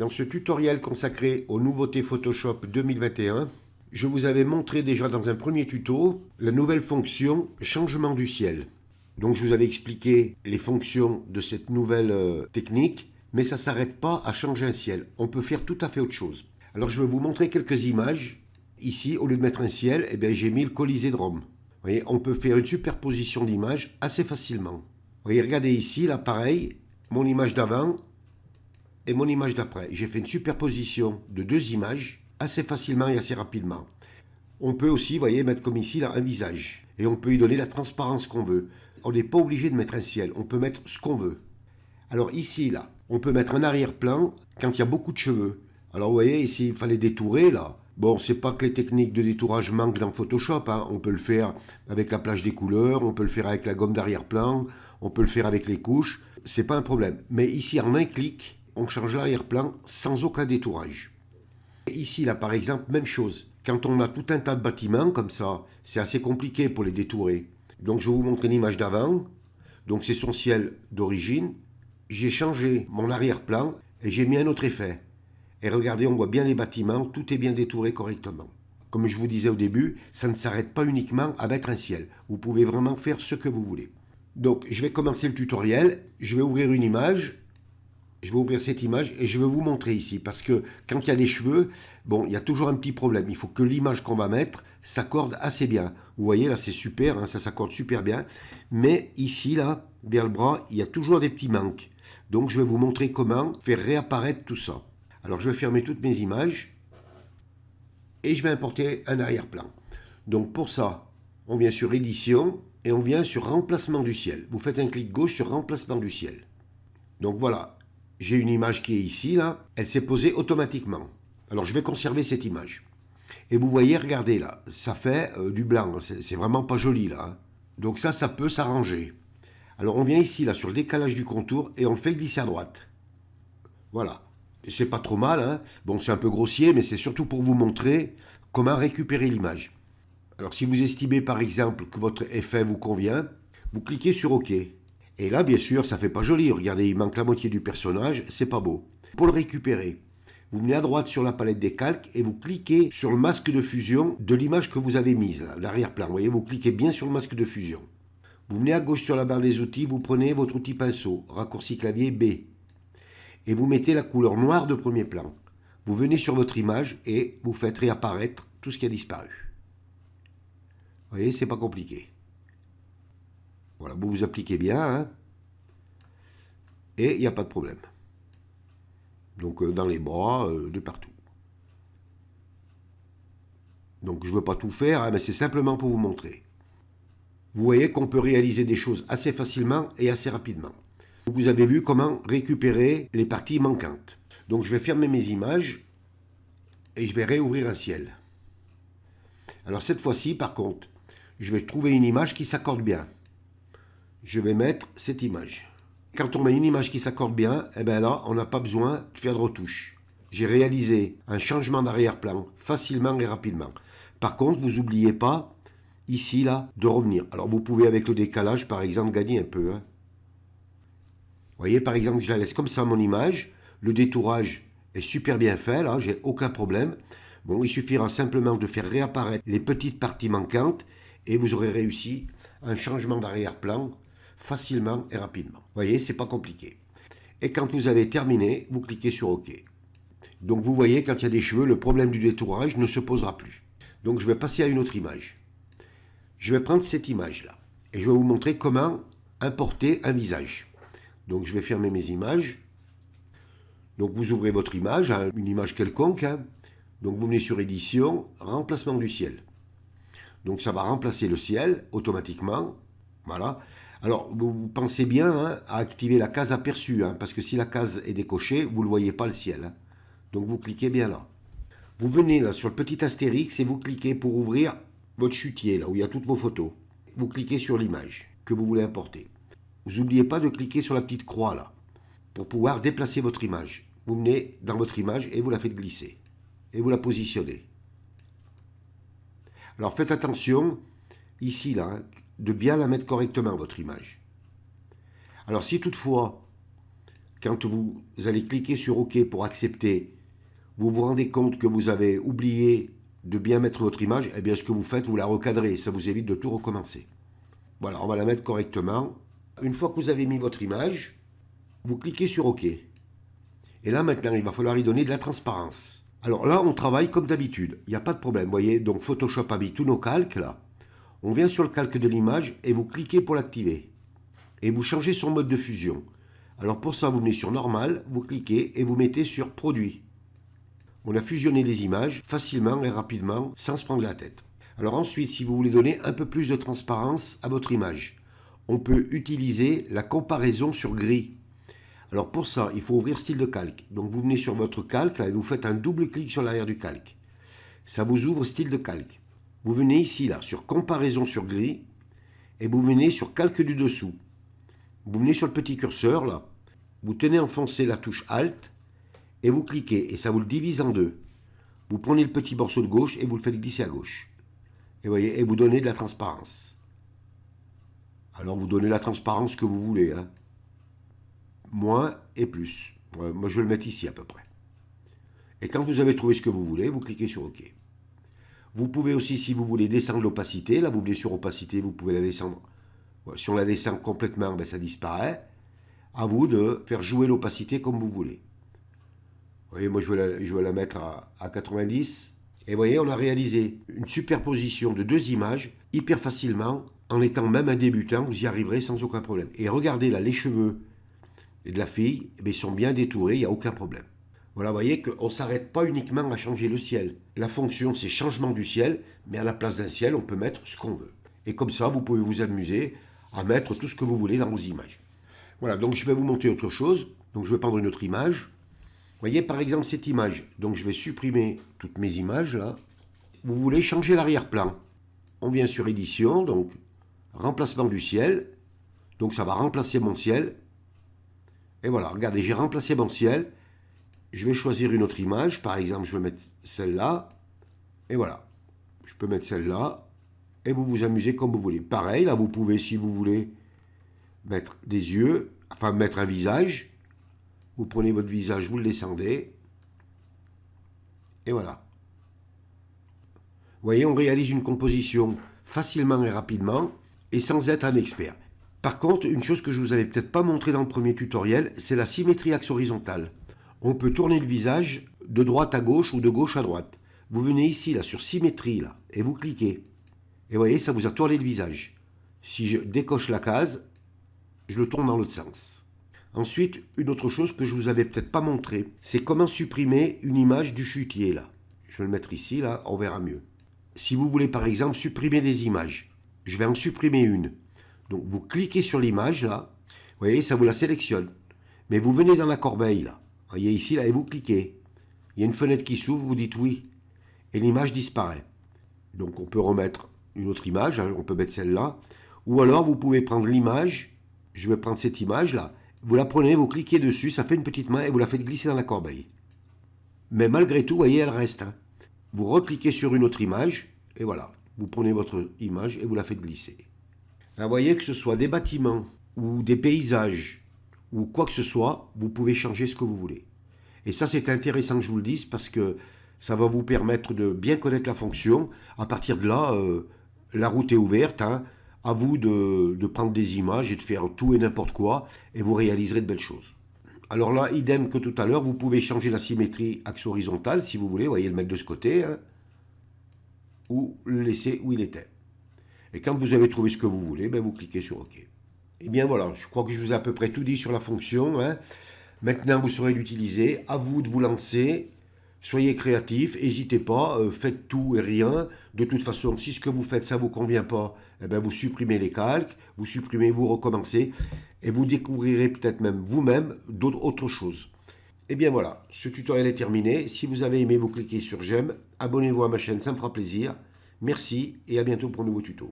Dans ce tutoriel consacré aux nouveautés Photoshop 2021, je vous avais montré déjà dans un premier tuto la nouvelle fonction changement du ciel. Donc je vous avais expliqué les fonctions de cette nouvelle technique, mais ça ne s'arrête pas à changer un ciel. On peut faire tout à fait autre chose. Alors je vais vous montrer quelques images. Ici, au lieu de mettre un ciel, eh bien, j'ai mis le Colisée de Rome. Vous voyez, on peut faire une superposition d'images assez facilement. Vous voyez, regardez ici, là pareil, mon image d'avant et mon image d'après. J'ai fait une superposition de deux images assez facilement et assez rapidement. On peut aussi, vous voyez, mettre comme ici là, un visage. Et on peut y donner la transparence qu'on veut. On n'est pas obligé de mettre un ciel, on peut mettre ce qu'on veut. Alors ici, là, on peut mettre un arrière-plan quand il y a beaucoup de cheveux. Alors vous voyez, ici, il fallait détourer, là. Bon, c'est pas que les techniques de détourage manquent dans Photoshop, hein. On peut le faire avec la plage des couleurs, on peut le faire avec la gomme d'arrière-plan, on peut le faire avec les couches, c'est pas un problème. Mais ici, en un clic, on change l'arrière-plan sans aucun détourage. Ici, là, par exemple, même chose. Quand on a tout un tas de bâtiments comme ça, c'est assez compliqué pour les détourer. Donc, je vais vous montrer une image d'avant. Donc, c'est son ciel d'origine. J'ai changé mon arrière-plan et j'ai mis un autre effet. Et regardez, on voit bien les bâtiments, tout est bien détouré correctement. Comme je vous disais au début, ça ne s'arrête pas uniquement à mettre un ciel. Vous pouvez vraiment faire ce que vous voulez. Donc, je vais commencer le tutoriel. Je vais ouvrir une image. Je vais ouvrir cette image et je vais vous montrer ici. Parce que quand il y a des cheveux, bon, il y a toujours un petit problème. Il faut que l'image qu'on va mettre s'accorde assez bien. Vous voyez, là, c'est super, hein, ça s'accorde super bien. Mais ici, là, vers le bras, il y a toujours des petits manques. Donc, je vais vous montrer comment faire réapparaître tout ça. Alors, je vais fermer toutes mes images et je vais importer un arrière-plan. Donc, pour ça, on vient sur Édition et on vient sur Remplacement du ciel. Vous faites un clic gauche sur Remplacement du ciel. Donc, voilà. J'ai une image qui est ici, là. Elle s'est posée automatiquement. Alors, je vais conserver cette image. Et vous voyez, regardez, là. Ça fait du blanc. C'est vraiment pas joli, là. Hein. Donc, ça peut s'arranger. Alors, on vient ici, là, sur le décalage du contour et on le fait glisser à droite. Voilà. C'est pas trop mal, hein. Bon, c'est un peu grossier, mais c'est surtout pour vous montrer comment récupérer l'image. Alors, si vous estimez, par exemple, que votre effet vous convient, vous cliquez sur OK. Et là, bien sûr, ça fait pas joli. Regardez, il manque la moitié du personnage, c'est pas beau. Pour le récupérer, vous venez à droite sur la palette des calques et vous cliquez sur le masque de fusion de l'image que vous avez mise, l'arrière-plan. Vous voyez, vous cliquez bien sur le masque de fusion. Vous venez à gauche sur la barre des outils, vous prenez votre outil pinceau, raccourci clavier B. Et vous mettez la couleur noire de premier plan. Vous venez sur votre image et vous faites réapparaître tout ce qui a disparu. Vous voyez, c'est pas compliqué. Voilà, vous vous appliquez bien, hein, et il n'y a pas de problème. Donc dans les bras, de partout. Donc je ne veux pas tout faire, hein, mais c'est simplement pour vous montrer. Vous voyez qu'on peut réaliser des choses assez facilement et assez rapidement. Vous avez vu comment récupérer les parties manquantes. Donc je vais fermer mes images et je vais réouvrir un ciel. Alors cette fois-ci, par contre, je vais trouver une image qui s'accorde bien. Je vais mettre cette image. Quand on met une image qui s'accorde bien, eh bien là, on n'a pas besoin de faire de retouches. J'ai réalisé un changement d'arrière-plan facilement et rapidement. Par contre, vous n'oubliez pas, ici, là, de revenir. Alors, vous pouvez, avec le décalage, par exemple, gagner un peu. Hein. Vous voyez, par exemple, je la laisse comme ça, mon image. Le détourage est super bien fait, là, j'ai aucun problème. Bon, il suffira simplement de faire réapparaître les petites parties manquantes et vous aurez réussi un changement d'arrière-plan facilement et rapidement. Vous voyez, c'est pas compliqué. Et quand vous avez terminé, vous cliquez sur OK. Donc vous voyez, quand il y a des cheveux, le problème du détourage ne se posera plus. Donc je vais passer à une autre image. Je vais prendre cette image-là et je vais vous montrer comment importer un visage. Donc je vais fermer mes images. Donc vous ouvrez votre image, hein, une image quelconque. Hein. Donc vous venez sur Édition, Remplacement du ciel. Donc ça va remplacer le ciel automatiquement. Voilà. Alors, vous pensez bien hein, à activer la case aperçue, hein, parce que si la case est décochée, vous ne voyez pas le ciel. Hein. Donc, vous cliquez bien là. Vous venez là sur le petit astérix et vous cliquez pour ouvrir votre chutier, là où il y a toutes vos photos. Vous cliquez sur l'image que vous voulez importer. Vous n'oubliez pas de cliquer sur la petite croix là, pour pouvoir déplacer votre image. Vous venez dans votre image et vous la faites glisser. Et vous la positionnez. Alors, faites attention, ici là, hein, de bien la mettre correctement, votre image. Alors si toutefois, quand vous allez cliquer sur OK pour accepter, vous vous rendez compte que vous avez oublié de bien mettre votre image, eh bien ce que vous faites, vous la recadrez, ça vous évite de tout recommencer. Voilà, on va la mettre correctement. Une fois que vous avez mis votre image, vous cliquez sur OK. Et là maintenant, il va falloir y donner de la transparence. Alors là, on travaille comme d'habitude, il n'y a pas de problème, vous voyez, donc Photoshop a mis tous nos calques là. On vient sur le calque de l'image et vous cliquez pour l'activer. Et vous changez son mode de fusion. Alors pour ça, vous venez sur Normal, vous cliquez et vous mettez sur Produit. On a fusionné les images facilement et rapidement, sans se prendre la tête. Alors ensuite, si vous voulez donner un peu plus de transparence à votre image, on peut utiliser la comparaison sur gris. Alors pour ça, il faut ouvrir style de calque. Donc vous venez sur votre calque là, et vous faites un double clic sur l'arrière du calque. Ça vous ouvre style de calque. Vous venez ici là, sur comparaison sur gris, et vous venez sur calque du dessous. Vous venez sur le petit curseur là, vous tenez enfoncé la touche Alt, et vous cliquez, et ça vous le divise en deux. Vous prenez le petit morceau de gauche et vous le faites glisser à gauche. Et, voyez, et vous donnez de la transparence. Alors vous donnez la transparence que vous voulez. Hein. Moins et plus. Moi je vais le mettre ici à peu près. Et quand vous avez trouvé ce que vous voulez, vous cliquez sur OK. Vous pouvez aussi, si vous voulez, descendre l'opacité. Là, vous venez sur opacité, vous pouvez la descendre. Si on la descend complètement, ben, ça disparaît. À vous de faire jouer l'opacité comme vous voulez. Vous voyez, moi je vais la mettre à 90. Et vous voyez, on a réalisé une superposition de deux images hyper facilement. En étant même un débutant, vous y arriverez sans aucun problème. Et regardez là, les cheveux de la fille, eh bien, ils sont bien détourés, il n'y a aucun problème. Voilà, vous voyez qu'on ne s'arrête pas uniquement à changer le ciel. La fonction, c'est changement du ciel, mais à la place d'un ciel, on peut mettre ce qu'on veut. Et comme ça, vous pouvez vous amuser à mettre tout ce que vous voulez dans vos images. Voilà, donc je vais vous montrer autre chose. Donc je vais prendre une autre image. Vous voyez, par exemple, cette image. Donc je vais supprimer toutes mes images, là. Vous voulez changer l'arrière-plan. On vient sur Édition, donc remplacement du ciel. Donc ça va remplacer mon ciel. Et voilà, regardez, j'ai remplacé mon ciel. Je vais choisir une autre image. Par exemple, je vais mettre celle-là. Et voilà. Je peux mettre celle-là. Et vous vous amusez comme vous voulez. Pareil, là, vous pouvez, si vous voulez, mettre des yeux. Enfin, mettre un visage. Vous prenez votre visage, vous le descendez. Et voilà. Vous voyez, on réalise une composition facilement et rapidement. Et sans être un expert. Par contre, une chose que je ne vous avais peut-être pas montré dans le premier tutoriel, c'est la symétrie axe horizontale. On peut tourner le visage de droite à gauche ou de gauche à droite. Vous venez ici, là, sur symétrie, là, et vous cliquez. Et vous voyez, ça vous a tourné le visage. Si je décoche la case, je le tourne dans l'autre sens. Ensuite, une autre chose que je ne vous avais peut-être pas montré, c'est comment supprimer une image du chutier, là. Je vais le mettre ici, là, on verra mieux. Si vous voulez, par exemple, supprimer des images, je vais en supprimer une. Donc, vous cliquez sur l'image, là. Vous voyez, ça vous la sélectionne. Mais vous venez dans la corbeille, là. Vous voyez ici, là, et vous cliquez. Il y a une fenêtre qui s'ouvre, vous dites oui. Et l'image disparaît. Donc, on peut remettre une autre image. Hein, on peut mettre celle-là. Ou alors, vous pouvez prendre l'image. Je vais prendre cette image-là. Vous la prenez, vous cliquez dessus, ça fait une petite main et vous la faites glisser dans la corbeille. Mais malgré tout, vous voyez, elle reste. Hein. Vous recliquez sur une autre image. Et voilà. Vous prenez votre image et vous la faites glisser. Là, vous voyez que ce soit des bâtiments ou des paysages ou quoi que ce soit, vous pouvez changer ce que vous voulez. Et ça, c'est intéressant que je vous le dise parce que ça va vous permettre de bien connaître la fonction. À partir de là, la route est ouverte. Hein. À vous de prendre des images et de faire tout et n'importe quoi et vous réaliserez de belles choses. Alors là, idem que tout à l'heure, vous pouvez changer la symétrie axe horizontale si vous voulez. Vous voyez, le mettre de ce côté hein, ou le laisser où il était. Et quand vous avez trouvé ce que vous voulez, ben vous cliquez sur OK. Et bien voilà, je crois que je vous ai à peu près tout dit sur la fonction. Hein. Maintenant, vous saurez l'utiliser. À vous de vous lancer. Soyez créatifs, n'hésitez pas, faites tout et rien. De toute façon, si ce que vous faites, ça ne vous convient pas, eh ben vous supprimez les calques, vous supprimez, vous recommencez. Et vous découvrirez peut-être même vous-même d'autres choses. Et bien voilà, ce tutoriel est terminé. Si vous avez aimé, vous cliquez sur j'aime. Abonnez-vous à ma chaîne, ça me fera plaisir. Merci et à bientôt pour un nouveau tuto.